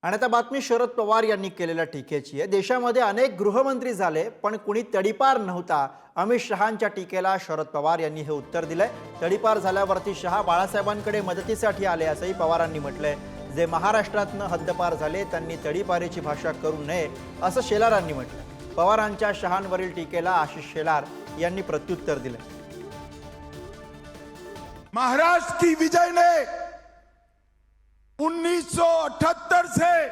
आणि आता बातमी शरद पवार यांनी केलेल्या टीकेची आहे। देशामध्ये अनेक गृहमंत्री झाले पण कुणी तडीपार नव्हता। अमित शहांच्या टीकेला शरद पवार यांनी हे उत्तर दिलंय। तडीपार झाल्यावरती शहा बाळासाहेबांकडे मदतीसाठी आले असंही पवारांनी म्हटलंय। जे महाराष्ट्रातनं हद्दपार झाले त्यांनी तडीपारीची भाषा करू नये असं शेलारांनी म्हटलंय। पवारांच्या शहांवरील टीकेला आशिष शेलार यांनी प्रत्युत्तर दिलंय। महाराष्ट्र की विजय ने 1978 से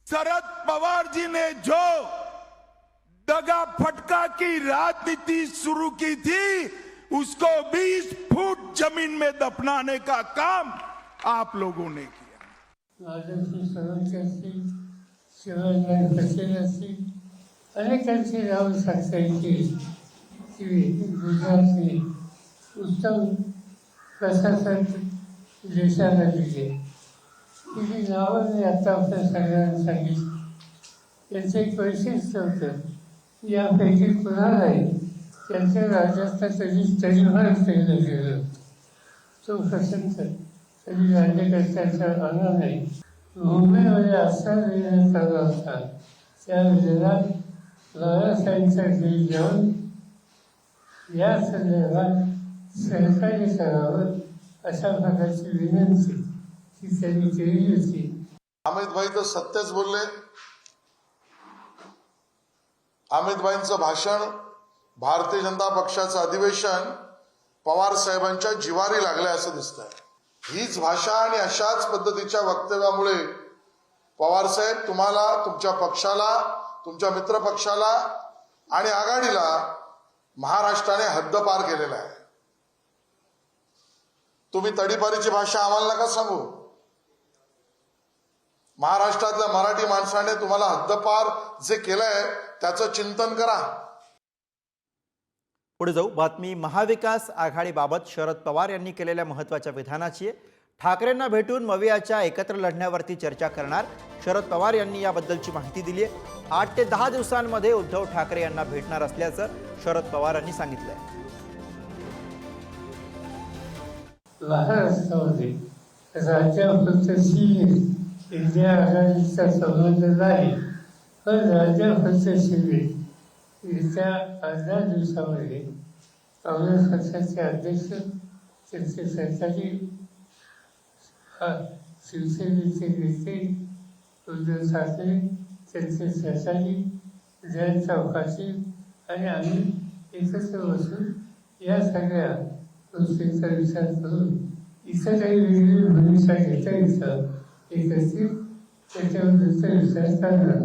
शरद पवार जी ने जो दगा फटका की राजनीति शुरू की थी उसको 20 फुट जमीन में दफनाने का काम आप लोगों ने किया। राजाची सरंची असतील, शिवाजीराव पटेल असतील, अनेकांची नावं सांगता येतील की गुजरातने उत्तम प्रशासन देशाला दिले। ही नावं मी आता आपल्या सगळ्यांना सांगितली। याचं एक वैशिष्ट्य होतं, यापैकी कुणालाही त्यांच्या राज्यात कधी तडीपार केलं गेलं तो प्रसंग कधी राज्यकर्त्यांचा आला नाही। मुंबईमध्ये आस्था देण्यात आला होता त्यावेळेला बाळासाहेबांचा घरी जाऊन या संदर्भात सहकार्य करावं अशा प्रकारची विनंती ती त्यांनी केली होती। अमित भाई तर सत्यच बोलले। अमित भाईंचं भाषण, भारतीय जनता पक्षाचं अधिवेशन पवार साहेबांच्या जिवारी लागलंय असं दिसतंय। हीच भाषा आणि अशाच पद्धतीच्या वक्तव्यामुळे पवार साहेब तुम्हाला, तुमच्या पक्षाला, तुमच्या मित्र पक्षाला आणि आघाडीला महाराष्ट्राने हद्दपार केलेला आहे। तुम्ही तडीपारीची भाषा आम्हाला नका सांगू। महाराष्ट्रातल्या मराठी माणसाने तुम्हाला हद्दपार जे केलंय त्याचं चिंतन करा। पुढे जाऊ बातमी महाविकास आघाडीबाबत शरद पवार यांनी केलेल्या महत्त्वाच्या विधानाची आहे। ठाकरेंना भेटून मवियाच्या एकत्र लढण्यावरती चर्चा करणार शरद पवार यांनी याबद्दलची माहिती दिली आहे। 8 ते 10 दिवसांमध्ये उद्धव ठाकरे यांना भेटणार असल्याचं शरद पवार यांनी सांगितलंय। महाराष्ट्रामध्ये राज्यापुरती इंडिया आघाडीचा संबंध नाही, पण राज्यापुरती येत्या 15 दिवसामध्ये काँग्रेस पक्षाचे अध्यक्ष, त्यांचे सरकारी शिवसेनेचे नेते उद्धव ठाकरे, त्यांचे सहकारी जयंत चौकाशी आणि आम्ही एकत्र बसून या सगळ्या गोष्टींचा विचार करून इथं काही वेगळी भूमिका घेता येतं एकत्रित त्याच्याबद्दलचा विचार करणार।